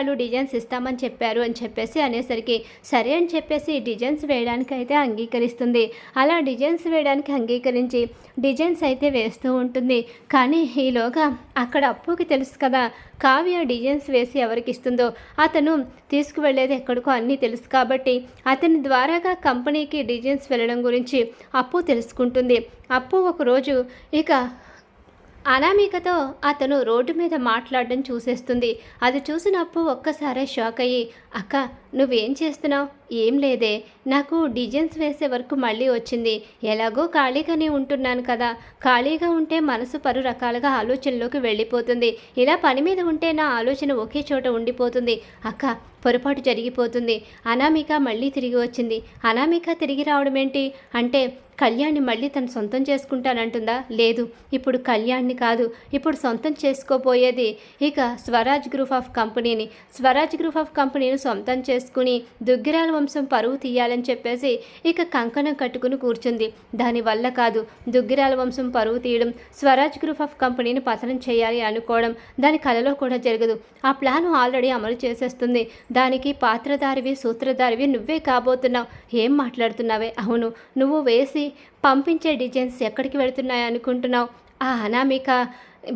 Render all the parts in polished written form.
వాళ్ళు డిజైన్స్ ఇస్తామని చెప్పారు అని చెప్పేసి అనేసరికి సరే అని చెప్పేసి డిజైన్స్ వేయడానికి అయితే అంగీకరిస్తుంది. అలా డిజైన్స్ వేయడానికి అంగీకరించి డిజైన్స్ అయితే వేస్తూ ఉంటుంది. కానీ ఈలోగా అక్కడ అప్పుకి తెలుసు కదా కావ్య డిజైన్స్ వేసి ఎవరికి ఇస్తుందో, అతను తీసుకువెళ్ళేది ఎక్కడికో అన్నీ తెలుసు కాబట్టి అతని ద్వారాగా కంపెనీకి డిజైన్స్ వెళ్ళడం గురించి అప్పు తెలుసుకుంటుంది. అప్పు ఒకరోజు ఇక అనామికతో అతను రోడ్డు మీద మాట్లాడడం చూసేస్తుంది. అది చూసినప్పుడు ఒక్కసారే షాక్ అయ్యి, అక్క నువ్వేం చేస్తున్నావు? ఏం లేదే, నాకు డిజైన్స్ వేసే వరకు మళ్ళీ వచ్చింది. ఎలాగో ఖాళీగానే ఉంటున్నాను కదా, ఖాళీగా ఉంటే మనసు పలు రకాలుగా ఆలోచనలోకి వెళ్ళిపోతుంది. ఇలా పని మీద ఉంటే నా ఆలోచన ఒకే చోట ఉండిపోతుంది. అక్క పొరపాటు జరిగిపోతుంది. అనామిక మళ్ళీ తిరిగి వచ్చింది. అనామిక తిరిగి రావడం ఏంటి అంటే కళ్యాణ్ని మళ్ళీ తను సొంతం చేసుకుంటానంటుందా? లేదు, ఇప్పుడు కళ్యాణ్ని కాదు, ఇప్పుడు సొంతం చేసుకోపోయేది ఇక స్వరాజ్ గ్రూప్ ఆఫ్ కంపెనీని. స్వరాజ్ గ్రూప్ ఆఫ్ కంపెనీని సొంతం చేసుకుని దుగ్గిరాల వంశం పరువు తీయాలని చెప్పేసి ఇక కంకణం కట్టుకుని కూర్చుంది. దానివల్ల కాదు, దుగ్గిరాల వంశం పరువు తీయడం, స్వరాజ్ గ్రూప్ ఆఫ్ కంపెనీని పతనం చేయాలి అనుకోవడం దాని కలలో కూడా జరగదు. ఆ ప్లాన్ ఆల్రెడీ అమలు చేసేస్తుంది. దానికి పాత్రధారివి సూత్రధారివి నువ్వే కాబోతున్నావు. ఏం మాట్లాడుతున్నావే? అవును, నువ్వు వేసి పంపించే డిజైన్స్ ఎక్కడికి వెళుతున్నాయి అనుకుంటున్నావు? ఆ అనామిక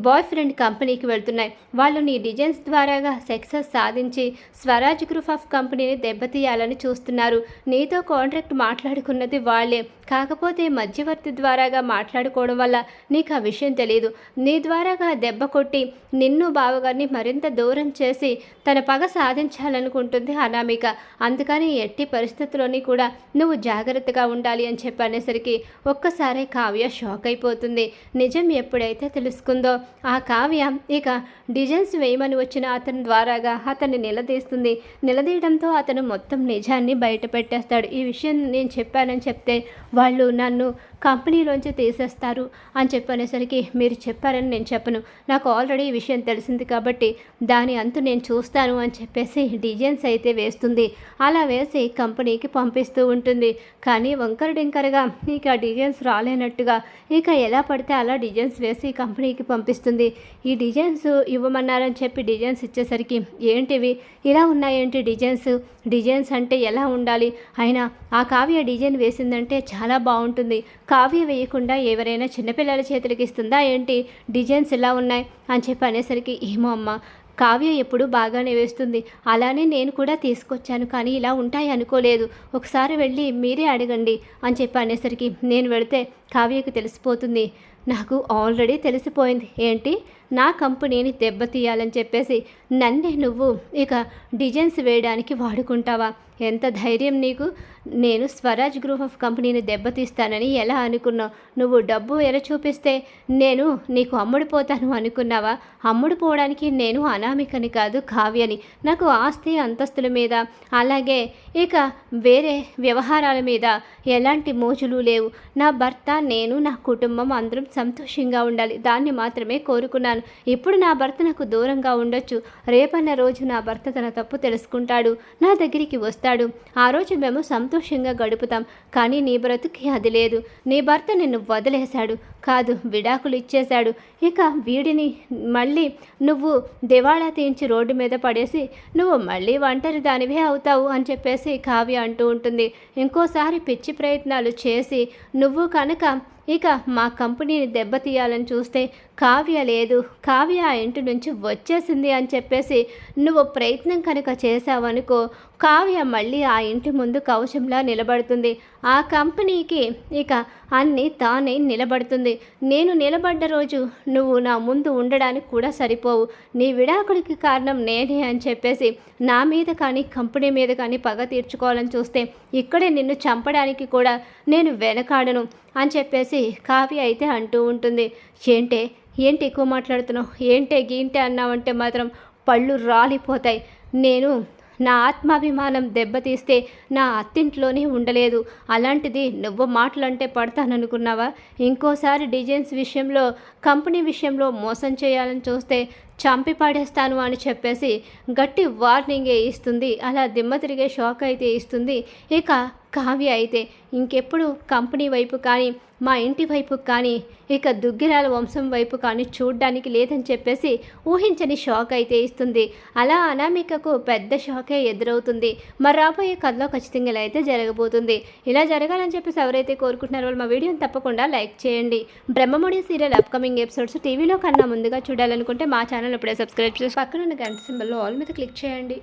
బాయ్ ఫ్రెండ్ కంపెనీకి వెళ్తున్నాయి. వాళ్ళు నీ డిజైన్స్ ద్వారాగా సక్సెస్ సాధించి స్వరాజ్ గ్రూప్ ఆఫ్ కంపెనీని దెబ్బతీయాలని చూస్తున్నారు. నీతో కాంట్రాక్ట్ మాట్లాడుకున్నది వాళ్ళే, కాకపోతే మధ్యవర్తి ద్వారాగా మాట్లాడుకోవడం వల్ల నీకు ఆ విషయం తెలియదు. నీ ద్వారాగా దెబ్బ కొట్టి నిన్ను బావగారిని మరింత దూరం చేసి తన పగ సాధించాలనుకుంటుంది అనామిక. అందుకని ఎట్టి పరిస్థితుల్లోని కూడా నువ్వు జాగ్రత్తగా ఉండాలి అని చెప్పి అనేసరికి ఒక్కసారే కావ్య షాక్ అయిపోతుంది. నిజం ఎప్పుడైతే తెలుసుకుందో ఆ కావ్య ఇక డిజైన్స్ వేయమని వచ్చిన అతని ద్వారాగా అతన్ని నిలదీస్తుంది. నిలదీయడంతో అతను మొత్తం నిజాన్ని బయట పెట్టేస్తాడు. ఈ విషయం నేను చెప్పానని చెప్తే వాళ్ళు నన్ను కంపెనీలోంచి తీసేస్తారు అని చెప్పనేసరికి మీరు చెప్పారని నేను చెప్పను, నాకు ఆల్రెడీ ఈ విషయం తెలిసింది కాబట్టి దాని అంతు నేను చూస్తాను అని చెప్పేసి డిజైన్స్ అయితే వేస్తుంది. అలా వేసి కంపెనీకి పంపిస్తూ ఉంటుంది. కానీ వంకరడింకరగా ఇక డిజైన్స్ రాలేనట్టుగా ఇక ఎలా పడితే అలా డిజైన్స్ వేసి కంపెనీకి పంపిస్తుంది. ఈ డిజైన్స్ ఇవ్వమన్నారని చెప్పి డిజైన్స్ ఇచ్చేసరికి ఏంటివి ఇలా ఉన్నాయేంటి డిజైన్స్ అంటే ఎలా ఉండాలి? అయినా ఆ కావ్య డిజైన్ వేసిందంటే చాలా బాగుంటుంది. కావ్య వేయకుండా ఎవరైనా చిన్నపిల్లల చేతులకి ఇస్తుందా ఏంటి? డిజైన్స్ ఇలా ఉన్నాయి అని చెప్పి అనేసరికి ఏమో అమ్మ, కావ్య ఎప్పుడు బాగానే వేస్తుంది, అలానే నేను కూడా తీసుకొచ్చాను, కానీ ఇలా ఉంటాయి అనుకోలేదు. ఒకసారి వెళ్ళి మీరే అడగండి అని చెప్పి అనేసరికి నేను వెళితే కావ్యకు తెలిసిపోతుంది. నాకు ఆల్రెడీ తెలిసిపోయింది. ఏంటి? నా కంపెనీని దెబ్బతీయాలని చెప్పేసి నన్నే నువ్వు ఇక డిజైన్స్ వేయడానికి వాడుకుంటావా? ఎంత ధైర్యం నీకు? నేను స్వరాజ్ గ్రూప్ ఆఫ్ కంపెనీని దెబ్బతీస్తానని ఎలా అనుకున్నావు? నువ్వు డబ్బు ఎలా చూపిస్తే నేను నీకు అమ్ముడుపోతాను అనుకున్నావా? అమ్ముడుపోవడానికి నేను అనామికని కాదు, కావ్యని. నాకు ఆస్తి అంతస్తుల మీద అలాగే ఇక వేరే వ్యవహారాల మీద ఎలాంటి మోజులు లేవు. నా భర్త, నేను, నా కుటుంబం అందరం సంతోషంగా ఉండాలి, దాన్ని మాత్రమే కోరుకున్నాను. ఇప్పుడు నా భర్త నాకు దూరంగా ఉండొచ్చు, రేపన్న రోజు నా భర్త తన తప్పు తెలుసుకుంటాడు, నా దగ్గరికి వస్తాడు, ఆ రోజు మేము సంతోషంగా గడుపుతాం. కానీ నీ బ్రతుకి అది లేదు. నీ భర్త నిన్ను వదిలేశాడు కాదు, విడాకులు ఇచ్చేశాడు. ఇక వీడిని మళ్ళీ నువ్వు దివాళా తీయించి రోడ్డు మీద పడేసి నువ్వు మళ్ళీ ఒంటరి దానివే అవుతావు అని చెప్పేసి కావ్య అంటూ ఉంటుంది. ఇంకోసారి పిచ్చి ప్రయత్నాలు చేసి నువ్వు కనుక ఇక మా కంపెనీని దెబ్బతీయాలని చూస్తే కావ్య లేదు, కావ్య ఆ ఇంటి నుంచి వచ్చేసింది అని చెప్పేసి నువ్వు ప్రయత్నం కనుక చేసావనుకో, కావ్య మళ్ళీ ఆ ఇంటి ముందు కవచంలా నిలబడుతుంది. ఆ కంపెనీకి ఇక అన్నీ తానే నిలబడుతుంది. నేను నిలబడ్డ రోజు నువ్వు నా ముందు ఉండడానికి కూడా సరిపోవు. నీ విడాకుడికి కారణం నేనే అని చెప్పేసి నా మీద కానీ కంపెనీ మీద కానీ పగ తీర్చుకోవాలని చూస్తే ఇక్కడే నిన్ను చంపడానికి కూడా నేను వెనకాడను అని చెప్పేసి కావ్య అయితే అంటూ ఉంటుంది. ఏంటి ఎక్కువ మాట్లాడుతున్నావు? గీంటే అన్నావంటే మాత్రం పళ్ళు రాలిపోతాయి. నేను నా ఆత్మాభిమానం దెబ్బతీస్తే నా అత్తింట్లోనే ఉండలేదు, అలాంటిది నువ్వు మాటలంటే పడతాననుకున్నావా? ఇంకోసారి డిజైన్స్ విషయంలో కంపెనీ విషయంలో మోసం చేయాలని చూస్తే చంపి పడేస్తాను అని చెప్పేసి గట్టి వార్నింగే ఇస్తుంది. అలా దిమ్మ తిరిగే షాక్ అయితే ఇస్తుంది. ఇక కావ్య అయితే ఇంకెప్పుడు కంపెనీ వైపు కానీ మా ఇంటి వైపు కానీ ఇక దుగ్గిరాల వంశం వైపు కానీ చూడ్డానికి లేదని చెప్పేసి ఊహించని షాక్ అయితే ఇస్తుంది. అలా అనామికకు పెద్ద షాకే ఎదురవుతుంది. మరి రాబోయే కథలో ఖచ్చితంగా ఇలా అయితే జరగబోతుంది. ఇలా జరగాలని చెప్పేసి ఎవరైతే కోరుకుంటున్నారో వాళ్ళు మా వీడియోని తప్పకుండా లైక్ చేయండి. బ్రహ్మముడి సీరియల్ అప్కమింగ్ ఎపిసోడ్స్ టీవీలో కన్నా ముందుగా చూడాలనుకుంటే మా ఛానల్ ఇప్పుడే సబ్స్క్రైబ్ చేసి పక్కన ఉన్న గంట సింబల్లో ఆల్ మీద క్లిక్ చేయండి.